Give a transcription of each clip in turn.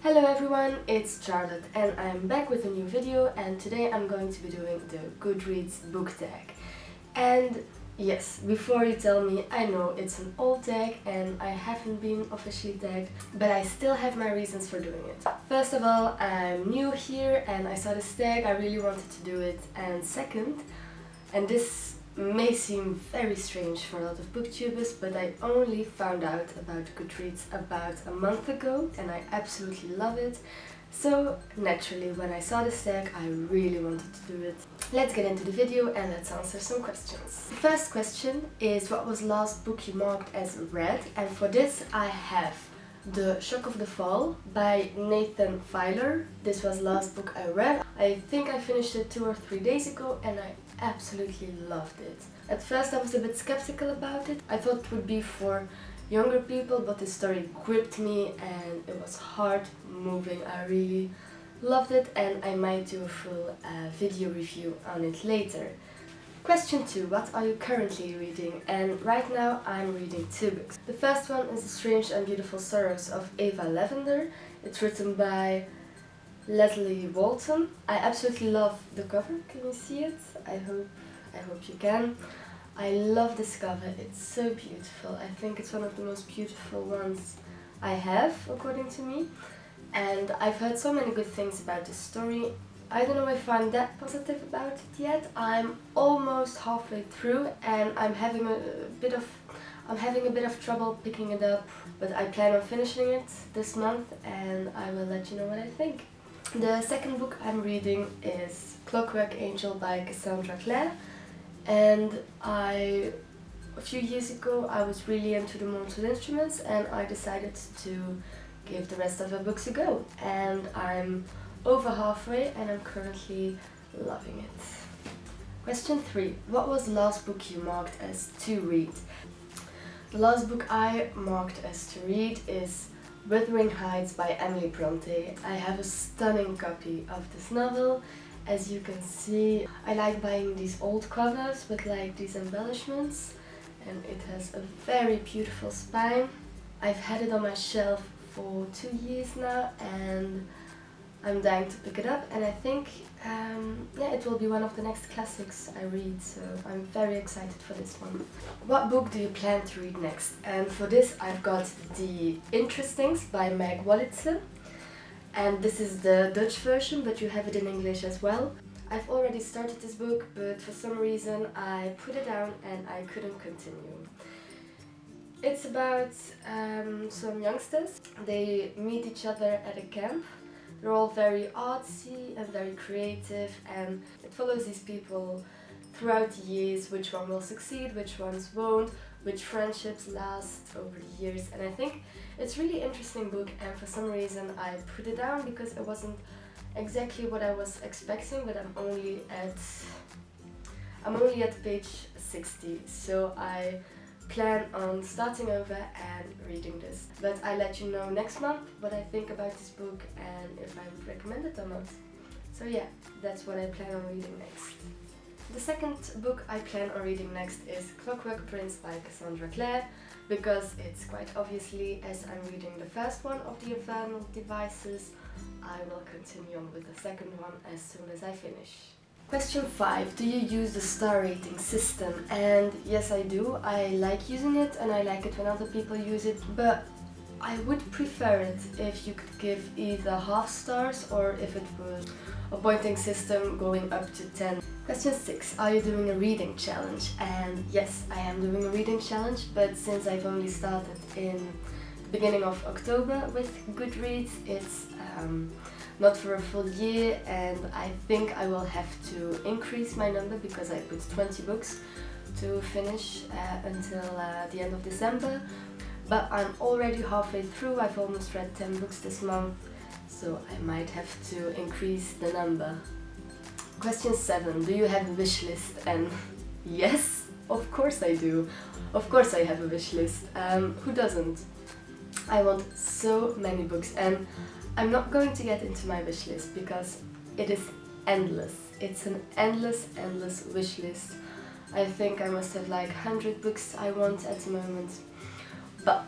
Hello everyone, it's Charlotte and I'm back with a new video, and today I'm going to be doing the Goodreads book tag. And yes, before you tell me, I know it's an old tag and I haven't been officially tagged, but I still have my reasons for doing it. First of all, I'm new here and I saw this tag, I really wanted to do it. And second, and this may seem very strange for a lot of booktubers, but I only found out about Goodreads about a month ago and I absolutely love it. So naturally, when I saw this tag, I really wanted to do it. Let's get into the video and let's answer some questions. The first question is, what was the last book you marked as read? And for this I have The Shock of the Fall by Nathan Filer. This was the last book I read. I think I finished it 2 or 3 days ago and I absolutely loved it. At first I was a bit skeptical about it. I thought it would be for younger people, but the story gripped me and it was heart moving. I really loved it and I might do a full video review on it later. Question 2. What are you currently reading? And right now I'm reading 2 books. The first one is The Strange and Beautiful Sorrows of Ava Lavender. It's written by Leslie Walton. I absolutely love the cover. Can you see it? I hope you can. I love this cover. It's so beautiful. I think it's one of the most beautiful ones I have, according to me. And I've heard so many good things about this story. I don't know if I'm that positive about it yet. I'm almost halfway through and I'm having a bit of trouble picking it up, but I plan on finishing it this month and I will let you know what I think. The second book I'm reading is Clockwork Angel by Cassandra Clare, and a few years ago I was really into the mortal instruments and I decided to give the rest of the books a go, and I'm over halfway and I'm currently loving it. Question 3. What was the last book you marked as to read? The last book I marked as to read is Wuthering Heights by Emily Bronte. I have a stunning copy of this novel. As you can see, I like buying these old covers with like these embellishments, and it has a very beautiful spine. I've had it on my shelf for 2 years now and I'm dying to pick it up, and I think it will be one of the next classics I read, so I'm very excited for this one. What book do you plan to read next? And for this I've got The Interestings by Meg Wolitzer, and this is the Dutch version, but you have it in English as well. I've already started this book, but for some reason I put it down and I couldn't continue. It's about some youngsters. They meet each other at a camp. They're all very artsy and very creative, and it follows these people throughout the years, which one will succeed, which ones won't, which friendships last over the years. And I think it's a really interesting book, and for some reason I put it down because it wasn't exactly what I was expecting, but I'm only at page 60, so I plan on starting over and reading this. But I'll let you know next month what I think about this book and if I would recommend it or not. So yeah, that's what I plan on reading next. The second book I plan on reading next is Clockwork Prince by Cassandra Clare, because it's quite obviously, as I'm reading the first one of the Infernal Devices, I will continue on with the second one as soon as I finish. Question 5. Do you use the star rating system? And yes, I do. I like using it and I like it when other people use it, but I would prefer it if you could give either half stars or if it was a pointing system going up to 10. Question 6. Are you doing a reading challenge? And yes, I am doing a reading challenge, but since I've only started in the beginning of October with Goodreads, it's not for a full year, and I think I will have to increase my number because I put 20 books to finish until the end of December. But I'm already halfway through. I've almost read 10 books this month, so I might have to increase the number. Question 7. Do you have a wish list? And yes, of course I do. Of course I have a wish list. Who doesn't? I want so many books, and I'm not going to get into my wish list because it is endless. It's an endless wish list. I think I must have like 100 books I want at the moment. But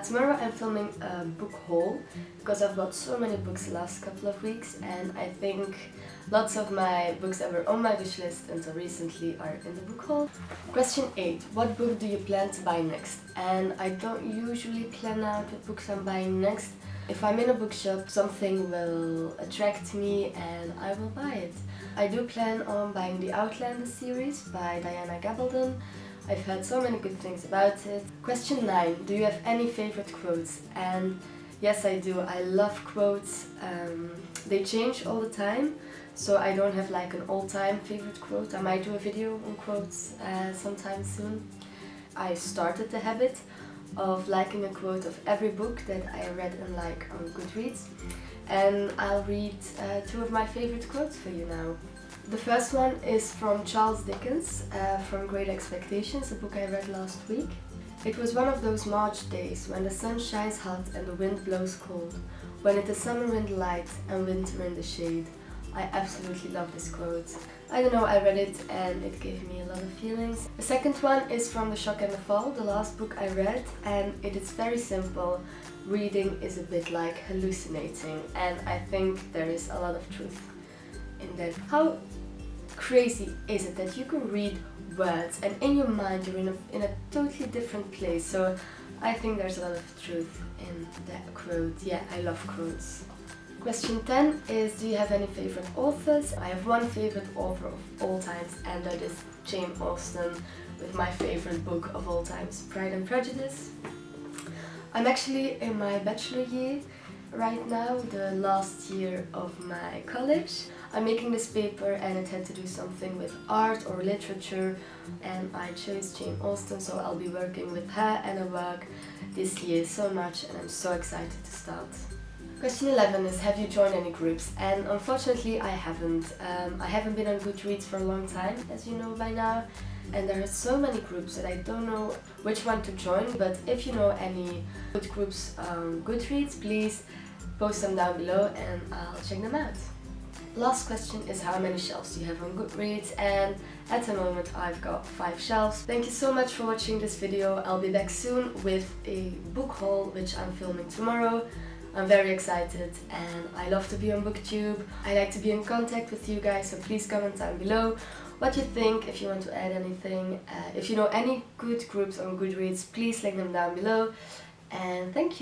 tomorrow I'm filming a book haul because I've bought so many books the last couple of weeks, and I think lots of my books that were on my wish list until recently are in the book haul. Question 8. What book do you plan to buy next? And I don't usually plan out what books I'm buying next. If I'm in a bookshop, something will attract me and I will buy it. I do plan on buying the Outlander series by Diana Gabaldon. I've heard so many good things about it. Question 9. Do you have any favorite quotes? And yes, I do. I love quotes. They change all the time, so I don't have like an all-time favorite quote. I might do a video on quotes sometime soon. I started the habit of liking a quote of every book that I read and like on Goodreads, and I'll read 2 of my favorite quotes for you now. The first one is from Charles Dickens, from Great Expectations, a book I read last week. It was one of those March days when the sun shines hot and the wind blows cold, when it is summer in the light and winter in the shade. I absolutely love this quote. I don't know, I read it and it gave me a lot of feelings. The second one is from The Shock and the Fall, the last book I read, and it is very simple. Reading is a bit like hallucinating, and I think there is a lot of truth in that. How crazy is it that you can read words and in your mind you're in a totally different place? So I think there's a lot of truth in that quote. Yeah, I love quotes. Question 10 is, do you have any favorite authors? I have one favorite author of all times, and that is Jane Austen, with my favorite book of all times, Pride and Prejudice. I'm actually in my bachelor year right now, the last year of my college. I'm making this paper and it had to do something with art or literature, and I chose Jane Austen, so I'll be working with her and her work this year so much, and I'm so excited to start. Question 11 is, have you joined any groups? And unfortunately I haven't. I haven't been on Goodreads for a long time, as you know by now, and there are so many groups that I don't know which one to join, but if you know any good groups on Goodreads, please post them down below and I'll check them out. Last question is, how many shelves do you have on Goodreads? And at the moment I've got 5 shelves. Thank you so much for watching this video. I'll be back soon with a book haul which I'm filming tomorrow. I'm very excited and I love to be on BookTube. I like to be in contact with you guys, so please comment down below what you think, if you want to add anything. If you know any good groups on Goodreads, please link them down below. And thank you.